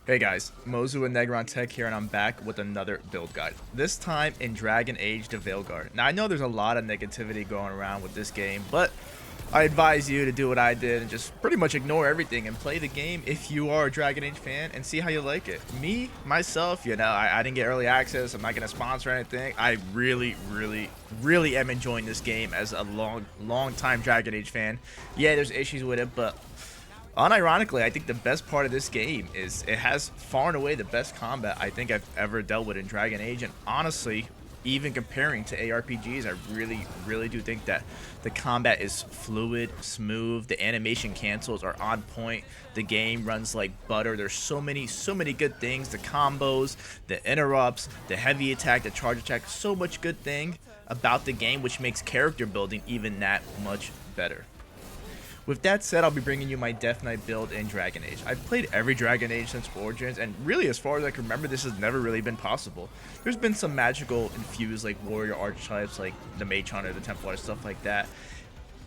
Hey guys, Mozu and Negron Tech here, and I'm back with another build guide. This time in Dragon Age the Veilguard. Now I know there's a lot of negativity going around with this game, but I advise you to do what I did and just pretty much ignore everything and play the game if you are a Dragon Age fan and see how you like it. Me, myself, I didn't get early access. I'm not going to sponsor anything. I really am enjoying this game as a long time Dragon Age fan. Yeah, there's issues with it, but unironically, I think the best part of this game is it has far and away the best combat I think I've ever dealt with in Dragon Age. And honestly, even comparing to ARPGs, I really do think that the combat is fluid, smooth, the animation cancels are on point, the game runs like butter. There's so many good things, the combos, the interrupts, the heavy attack, the charge attack, so much good thing about the game, which makes character building even that much better. With that said, I'll be bringing you my Death Knight build in Dragon Age. I've played every Dragon Age since Origins, and really as far as I can remember, this has never really been possible. There's been some magical infused like warrior archetypes like the Mage Hunter, the Templar, stuff like that.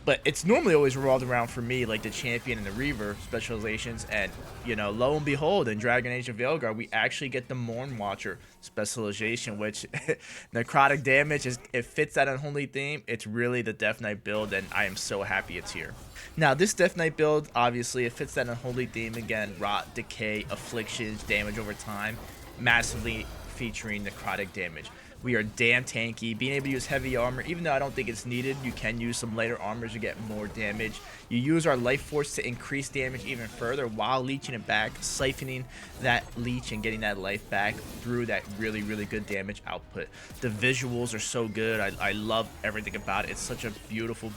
But it's normally always revolved around for me like the Champion and the Reaver specializations, and lo and behold, in Dragon Age of Veilguard we actually get the Mourn Watcher specialization, which necrotic damage it fits that unholy theme. It's really the Death Knight build, and I am so happy it's here. Now this Death Knight build, obviously it fits that unholy theme again: rot, decay, afflictions, damage over time, massively featuring necrotic damage. We are damn tanky, being able to use heavy armor, even though I don't think it's needed. You can use some lighter armors to get more damage. You use our life force to increase damage even further while leeching it back, siphoning that leech and getting that life back through that really good damage output. The visuals are so good. I love everything about it. It's such a beautiful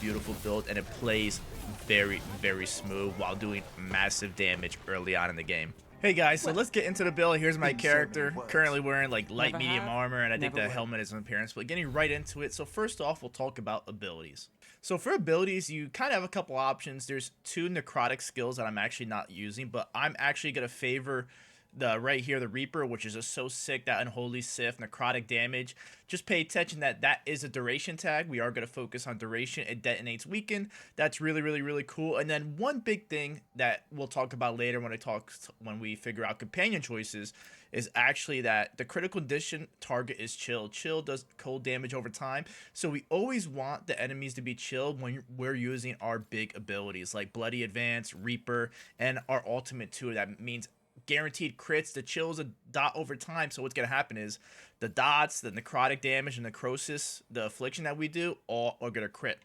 build, and it plays very smooth while doing massive damage early on in the game. Hey guys, so let's get into the build. Here's my character, currently wearing like light medium armor, and I think the helmet is an appearance, but getting right into it. So first off, we'll talk about abilities. So for abilities, you kind of have a couple options. There's two necrotic skills that I'm actually not using, but I'm actually going to favor the right here, the Reaper, which is just so sick, that unholy Sith, necrotic damage. Just pay attention that is a duration tag. We are going to focus on duration. It detonates weaken. That's really cool. And then one big thing that we'll talk about later when we figure out companion choices is actually that the critical condition target is chill. Chill does cold damage over time, so we always want the enemies to be chilled when we're using our big abilities like Bloody Advance, Reaper, and our ultimate too. That means guaranteed crits. The chills a dot over time, so what's gonna happen is the dots, the necrotic damage, and necrosis, the affliction that we do, all are gonna crit.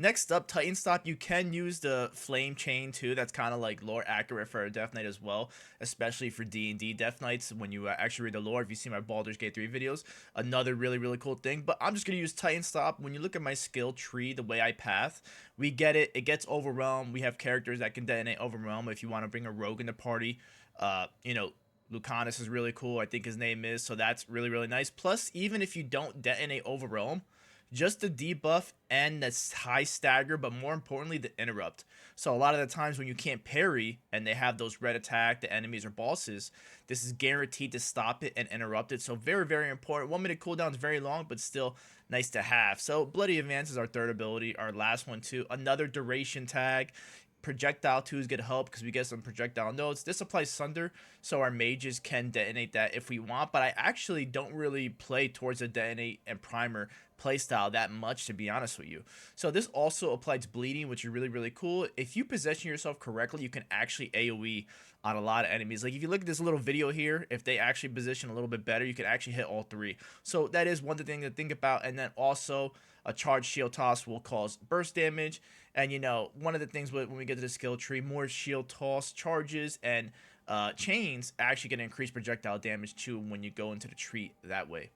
Next up, Titan Stop. You can use the Flame Chain too. That's kind of like lore accurate for a Death Knight as well, especially for D&D Death Knights. When you actually read the lore, if you see my Baldur's Gate 3 videos, another really cool thing. But I'm just going to use Titan Stop. When you look at my skill tree, the way I path, we get it. It gets Overwhelm. We have characters that can detonate Overwhelm if you want to bring a rogue in the party. Lucanus is really cool, I think his name is, so that's really nice. Plus, even if you don't detonate Overwhelm, just the debuff and the high stagger, but more importantly the interrupt. So a lot of the times when you can't parry and they have those red attack, the enemies or bosses, this is guaranteed to stop it and interrupt it. So very important. 1 minute cooldown is very long, but still nice to have. So Bloody Advance is our third ability. Our last one too, another duration tag. Projectile 2s get help because we get some projectile nodes. This applies Sunder, so our mages can detonate that if we want, but I actually don't really play towards a detonate and primer playstyle that much, to be honest with you. So this also applies bleeding, which is really cool. If you position yourself correctly, you can actually AoE on a lot of enemies. Like if you look at this little video here, if they actually position a little bit better, you can actually hit all three. So that is one thing to think about. And then also a charged shield toss will cause burst damage. And one of the things when we get to the skill tree, more shield toss charges and chains actually get increased projectile damage too when you go into the tree that way.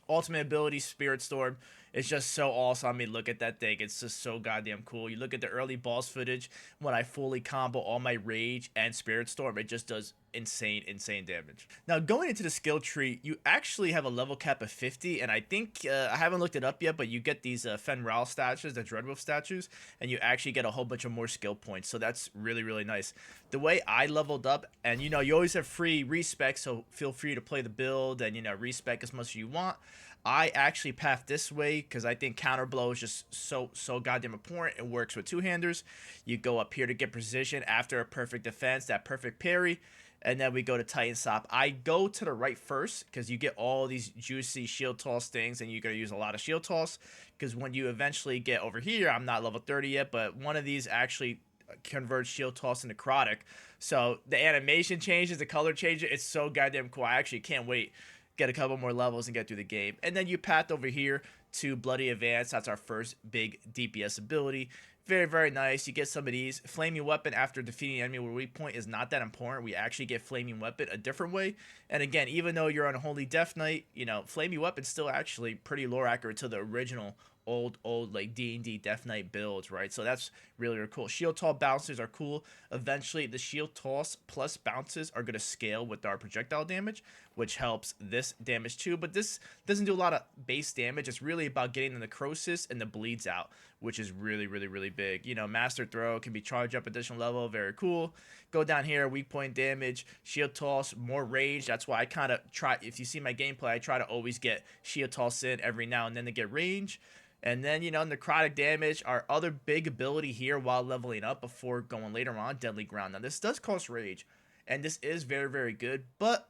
Ultimate ability, Spirit Storm. It's just so awesome. I mean, look at that thing. It's just so goddamn cool. You look at the early boss footage when I fully combo all my Rage and Spirit Storm. It just does insane damage. Now, going into the skill tree, you actually have a level cap of 50, and I think, I haven't looked it up yet, but you get these Fenral statues, the Dreadwolf statues, and you actually get a whole bunch of more skill points, so that's really nice. The way I leveled up, and you always have free respec, so feel free to play the build and, respec as much as you want. I actually path this way because I think counter blow is just so goddamn important. It works with two-handers. You go up here to get precision after a perfect defense, that perfect parry, and then we go to Titan Stop. I go to the right first because you get all these juicy shield toss things, and you're going to use a lot of shield toss because when you eventually get over here, I'm not level 30 yet, but one of these actually converts shield toss into necrotic. So the animation changes, the color changes. It's so goddamn cool. I actually can't wait. Get a couple more levels and get through the game. And then you path over here to Bloody Advance. That's our first big DPS ability. Very, very nice. You get some of these. Flaming Weapon after defeating enemy with weak point is not that important. We actually get Flaming Weapon a different way. And again, even though you're on a Holy Death Knight, you know, Flaming Weapon's still actually pretty lore accurate to the original old like D&D Death Knight builds, right? So that's really, really cool. Shield toss bounces are cool. Eventually, the shield toss plus bounces are going to scale with our projectile damage, which helps this damage too. But this doesn't do a lot of base damage. It's really about getting the necrosis and the bleeds out, which is really, really, really big. You know, Master Throw can be charged up additional level. Very cool. Go down here, weak point damage, shield toss, more rage. That's why I kind of try, if you see my gameplay, I try to always get shield toss in every now and then to get range. And then, you know, necrotic damage, our other big ability here while leveling up before going later on, Deadly Ground. Now, this does cost rage, and this is very, very good. But,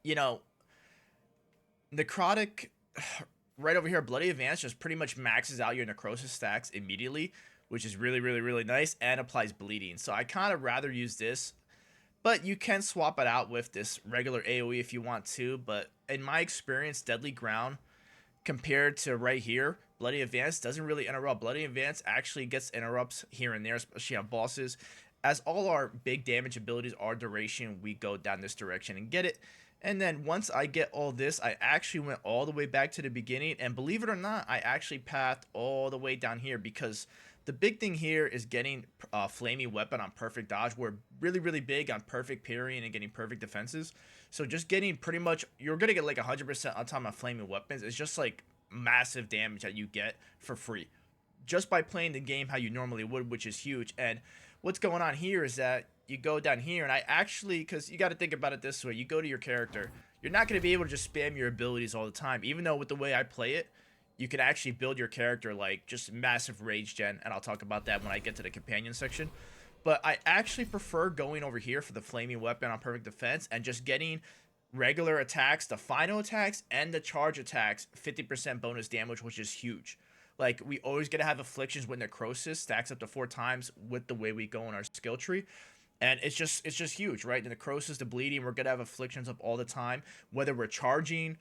you know, necrotic, right over here, Bloody Advance just pretty much maxes out your necrosis stacks immediately, which is really, really, really nice, and applies bleeding. So I kind of rather use this, but you can swap it out with this regular AoE if you want to. But in my experience, Deadly Ground, compared to right here, Bloody Advance doesn't really interrupt. Bloody Advance actually gets interrupts here and there, especially on bosses. As all our big damage abilities are duration, we go down this direction and get it. And then once I get all this, I actually went all the way back to the beginning. And believe it or not, I actually pathed all the way down here because the big thing here is getting Flaming Weapon on perfect dodge. We're really, really big on perfect parrying and getting perfect defenses. So just getting pretty much, you're going to get like 100% on time on Flaming Weapons. It's just like massive damage that you get for free just by playing the game how you normally would, which is huge. And what's going on here is that you go down here, and I actually, because you got to think about it this way, you go to your character, you're not going to be able to just spam your abilities all the time, even though with the way I play it, you can actually build your character like just massive rage gen, and I'll talk about that when I get to the companion section. But I actually prefer going over here for the Flaming Weapon on perfect defense and just getting regular attacks, the final attacks, and the charge attacks, 50% bonus damage, which is huge. Like, we always get to have afflictions with necrosis, stacks up to 4 times with the way we go in our skill tree. And it's just huge, right? The necrosis, the bleeding, we're gonna have afflictions up all the time, whether we're charging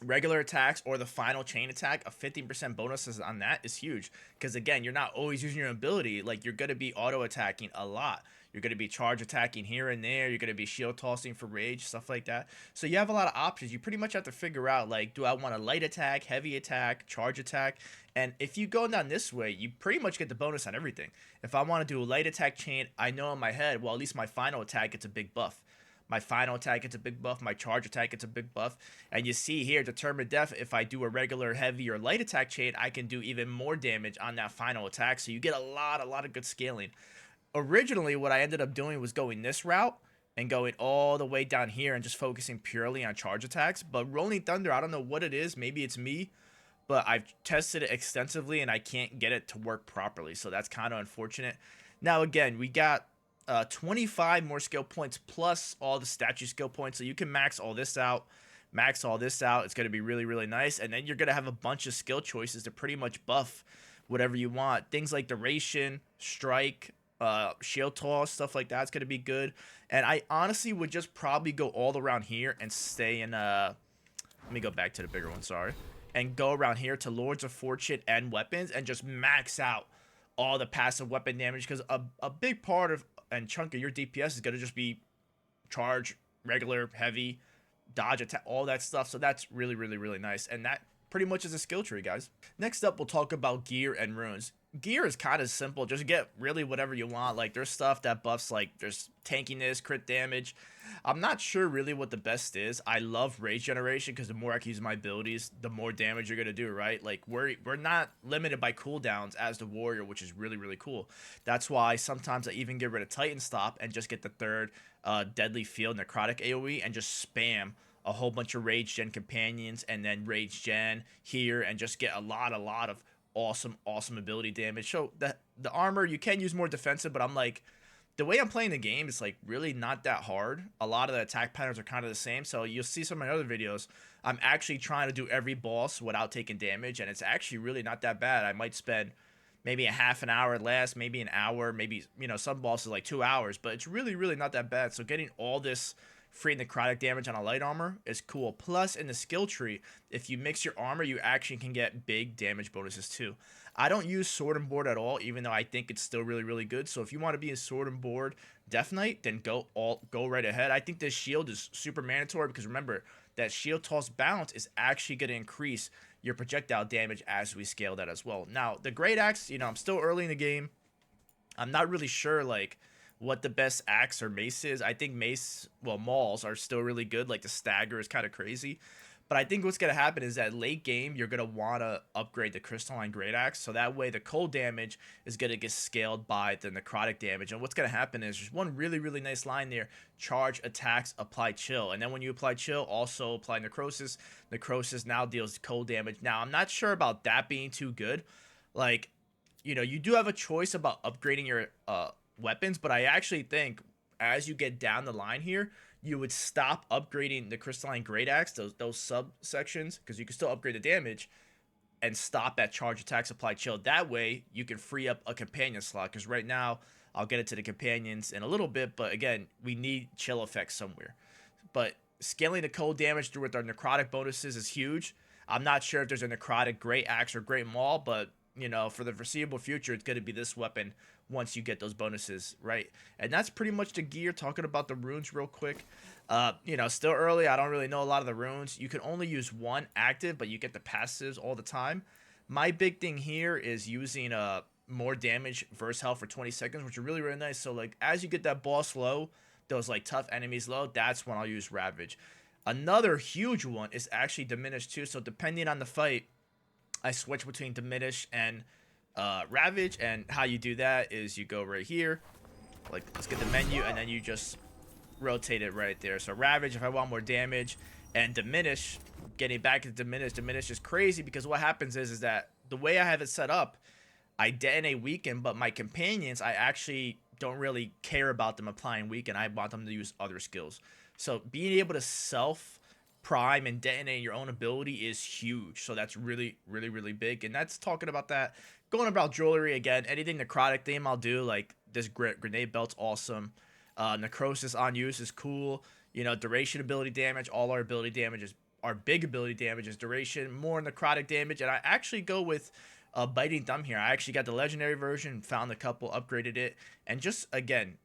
regular attacks or the final chain attack. A 15% bonus on that is huge because again, you're not always using your ability. Like, you're going to be auto attacking a lot, you're going to be charge attacking here and there, you're going to be shield tossing for rage, stuff like that. So you have a lot of options. You pretty much have to figure out, like, do I want a light attack, heavy attack, charge attack? And if you go down this way, you pretty much get the bonus on everything. If I want to do a light attack chain, I know in my head, well, at least my final attack gets a big buff, my final attack gets a big buff, my charge attack gets a big buff. And you see here, Determined Death, if I do a regular, heavy, or light attack chain, I can do even more damage on that final attack. So you get a lot of good scaling. Originally, what I ended up doing was going this route and going all the way down here and just focusing purely on charge attacks. But Rolling Thunder, I don't know what it is. Maybe it's me, but I've tested it extensively and I can't get it to work properly. So that's kind of unfortunate. Now, again, we got 25 more skill points plus all the statue skill points, so you can max all this out. It's going to be really, really nice. And then you're going to have a bunch of skill choices to pretty much buff whatever you want. Things like duration, strike, shield toss, stuff like that's going to be good. And I honestly would just probably go all around here and stay in let me go back to the bigger one, sorry, and go around here to Lords of Fortune and weapons and just max out all the passive weapon damage, because a big part of and chunk of your DPS is going to just be charge, regular, heavy, dodge, attack, all that stuff. So that's really, really, really nice. And that pretty much is a skill tree, guys. Next up, we'll talk about gear and runes. Gear is kind of simple. Just get really whatever you want. Like, there's stuff that buffs, like, there's tankiness, crit damage. I'm not sure really what the best is. I love rage generation because the more I can use my abilities, the more damage you're going to do, right? Like, we're not limited by cooldowns as the warrior, which is really, really cool. That's why sometimes I even get rid of Titan Stop and just get the third Deadly Field necrotic AoE and just spam a whole bunch of rage gen companions and then rage gen here and just get a lot of awesome ability damage. So the armor, you can use more defensive, but I'm like, the way I'm playing the game is like really not that hard. A lot of the attack patterns are kind of the same. So you'll see some of my other videos. I'm actually trying to do every boss without taking damage, and it's actually really not that bad. I might spend maybe a half an hour less, maybe an hour, maybe some bosses like 2 hours, but it's really not that bad. So getting all this free necrotic damage on a light armor is cool. Plus, in the skill tree, if you mix your armor, you actually can get big damage bonuses too. I don't use sword and board at all, even though I think it's still really good. So if you want to be a sword and board Death Knight, then go right ahead. I think this shield is super mandatory because remember that shield toss bounce is actually going to increase your projectile damage as we scale that as well. Now the great axe, I'm still early in the game. I'm not really sure like what the best axe or mace is. I think mace, well, mauls are still really good. Like the stagger is kind of crazy. But I think what's going to happen is that late game, you're going to want to upgrade the crystalline great axe. So that way the cold damage is going to get scaled by the necrotic damage. And what's going to happen is there's one really nice line there. Charge, attacks, apply chill. And then when you apply chill, also apply necrosis. Necrosis now deals cold damage. Now, I'm not sure about that being too good. Like, you do have a choice about upgrading your weapons, but I actually think as you get down the line here, you would stop upgrading the crystalline great axe, those subsections, because you can still upgrade the damage, and stop at charge, attack, supply, chill. That way you can free up a companion slot, because right now I'll get into the companions in a little bit, but again, we need chill effects somewhere. But scaling the cold damage through with our necrotic bonuses is huge. I'm not sure if there's a necrotic great axe or great maul, but for the foreseeable future, it's going to be this weapon once you get those bonuses, right? And that's pretty much the gear. Talking about the runes real quick. Still early. I don't really know a lot of the runes. You can only use one active, but you get the passives all the time. My big thing here is using more damage versus health for 20 seconds, which are really nice. So, like, as you get that boss low, those, like, tough enemies low, that's when I'll use Ravage. Another huge one is actually Diminish, too. So, depending on the fight, I switch between Diminish and Ravage, and how you do that is you go right here, like, let's get the menu, and then you just rotate it right there. So Ravage if I want more damage, and Diminish, getting back to Diminish is crazy because what happens is that the way I have it set up, I detonate weaken, but my companions, I actually don't really care about them applying weaken. I want them to use other skills. So being able to self prime and detonate your own ability is huge. So that's really big. And that's talking about that. Going about jewelry again, anything necrotic theme I'll do. Like this grenade belt's awesome. Necrosis on use is cool. Duration ability damage. All our ability damages, our big ability damage is duration. More necrotic damage. And I actually go with Biting Thumb here. I actually got the legendary version, found a couple, upgraded it. And just, again,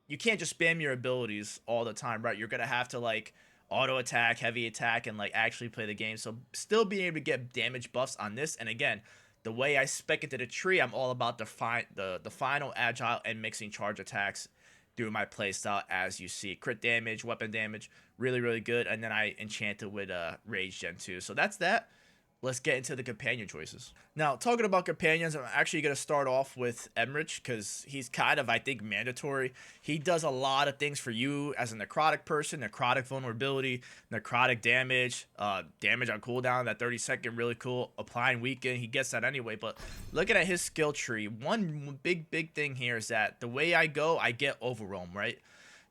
you can't just spam your abilities all the time, right? You're going to have to, like, auto attack, heavy attack, and, like, actually play the game. So still being able to get damage buffs on this. And, again, the way I spec it to the tree, I'm all about the final agile and mixing charge attacks through my playstyle, as you see. Crit damage, weapon damage, really good. And then I enchant it with Rage Gen 2. So that's that. Let's get into the companion choices. Now, talking about companions, I'm actually going to start off with Emmerich because he's kind of, I think, mandatory. He does a lot of things for you as a necrotic person. Necrotic vulnerability, necrotic damage, damage on cooldown, that 30-second, really cool. Applying weaken, he gets that anyway. But looking at his skill tree, one big thing here is that the way I go, I get Overwhelm, right?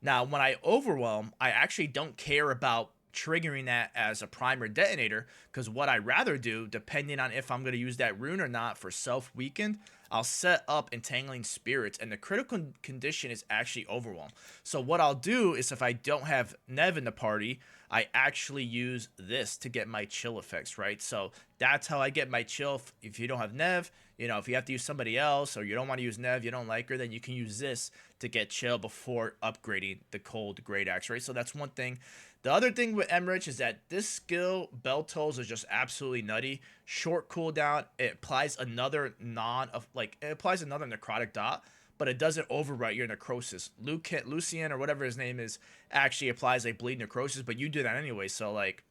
Now, when I Overwhelm, I actually don't care about triggering that as a primer detonator, because what I'd rather do, depending on if I'm going to use that rune or not for self-weakened, I'll set up Entangling Spirits, and the critical condition is actually Overwhelm. So what I'll do is if I don't have Nev in the party, I actually use this to get my chill effects, right? So that's how I get my chill. If you don't have Nev, if you have to use somebody else or you don't want to use Nev, you don't like her, then you can use this to get chill before upgrading the cold great axe, right? So that's one thing. The other thing with Emmerich is that this skill, Bell Tolls, is just absolutely nutty. Short cooldown, it applies another necrotic dot, but it doesn't overwrite your necrosis. Lucien or whatever his name is actually applies like bleed necrosis, but you do that anyway. So like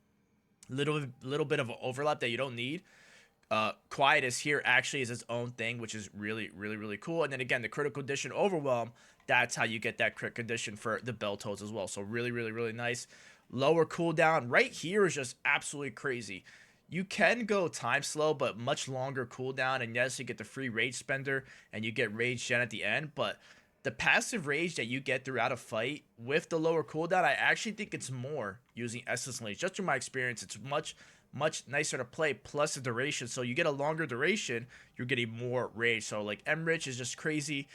little bit of an overlap that you don't need. Quietus here actually is its own thing, which is really cool. And then again, the critical condition Overwhelm, that's how you get that crit condition for the Bell Tolls as well. So really nice. Lower cooldown right here is just absolutely crazy. You can go time slow, but much longer cooldown. And yes, you get the free Rage Spender and you get Rage Gen at the end. But the passive rage that you get throughout a fight with the lower cooldown, I actually think it's more using Essence Lane. Just from my experience, it's much nicer to play, plus the duration. So you get a longer duration, you're getting more rage. So like Emrich is just crazy.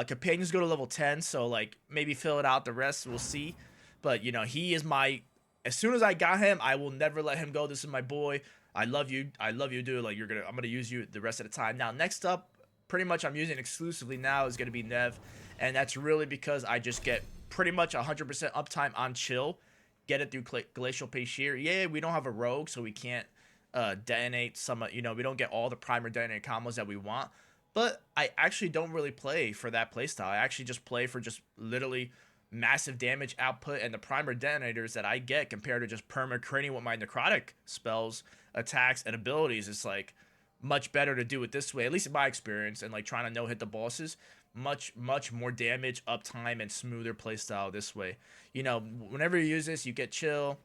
Companions go to level 10, so like maybe fill it out. The rest we'll see. But you know, he is my. As soon as I got him, I will never let him go. This is my boy. I love you. I love you, dude. Like I'm gonna use you the rest of the time. Now, next up, pretty much I'm using exclusively now is gonna be Nev, and that's really because I just get pretty much 100% uptime on chill. Get it through Glacial Pace here. Yeah, we don't have a rogue, so we can't detonate some. You know, we don't get all the primer detonator combos that we want. But I actually don't really play for that playstyle. I actually just play for just literally massive damage output, and the primer detonators that I get compared to just perma critting with my necrotic spells, attacks, and abilities is like much better to do it this way, at least in my experience, and like trying to no hit the bosses. Much more damage, uptime, and smoother playstyle this way. You know, whenever you use this, you get chill.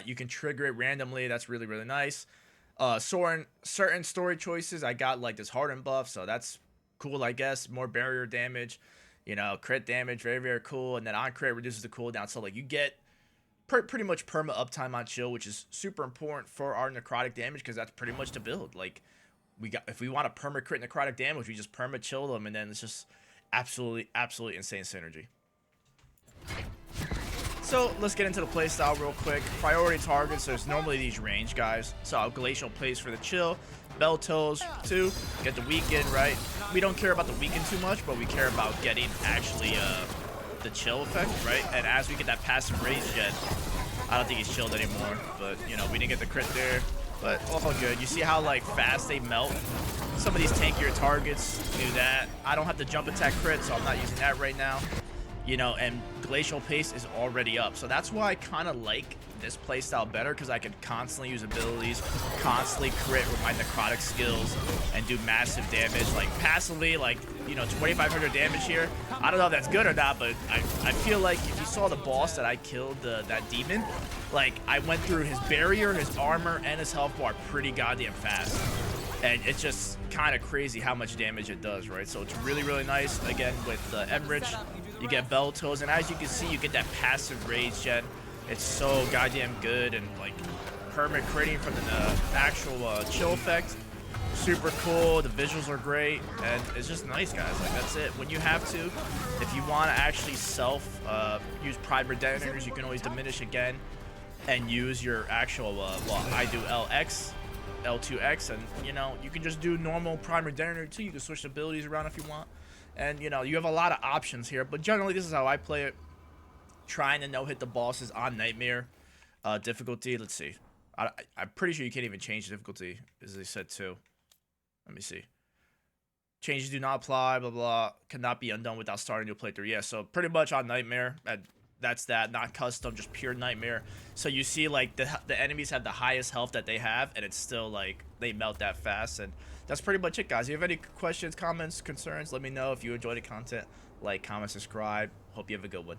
You can trigger it randomly. That's really nice. Certain story choices, I got like this hardened buff, so that's cool, I guess. More barrier damage, you know, crit damage, very cool. And then on crit reduces the cooldown, so like you get pretty much perma uptime on chill, which is super important for our necrotic damage, because that's pretty much the build. Like if we want to perma crit necrotic damage, we just perma chill them, and then it's just absolutely insane synergy. So let's get into the playstyle real quick. Priority targets, there's normally these range guys. So Glacial Pace for the chill, Bell Toes too, get the weaken, right? We don't care about the weaken too much, but we care about getting actually the chill effect, right? And as we get that passive rage gen, I don't think he's chilled anymore, but you know, we didn't get the crit there, but all good. You see how like fast they melt? Some of these tankier targets do that. I don't have the jump attack crit, so I'm not using that right now. You know, and Glacial Pace is already up, so that's why I kind of like this playstyle better, because I can constantly use abilities, constantly crit with my necrotic skills, and do massive damage, like passively, like, you know, 2,500 damage here. I don't know if that's good or not, but I feel like if you saw the boss that I killed, that demon, like, I went through his barrier, his armor, and his health bar pretty goddamn fast. And it's just kind of crazy how much damage it does, right? So it's really nice. Again, with Emrich, you get Bell Toes, and as you can see, you get that passive rage gen. It's so goddamn good, and like perma critting from the actual chill effect. Super cool. The visuals are great, and it's just nice, guys. Like, that's it. When you have to, if you want to actually use primer detonators, you can always diminish again and use your actual well, I do L2X, and you know, you can just do normal primer detonator too. You can switch abilities around if you want, and you know, you have a lot of options here, but generally this is how I play it, trying to no hit the bosses on Nightmare. Difficulty, let's see, I'm pretty sure you can't even change difficulty, as they said too. Let me see. Changes do not apply, blah blah, cannot be undone without starting a new playthrough. Yeah, so pretty much on Nightmare, that's that, not custom, just pure Nightmare. So you see like the enemies have the highest health that they have, and it's still like they melt that fast. And that's pretty much it, guys. If you have any questions, comments, concerns, let me know. If you enjoyed the content, like, comment, subscribe. Hope you have a good one.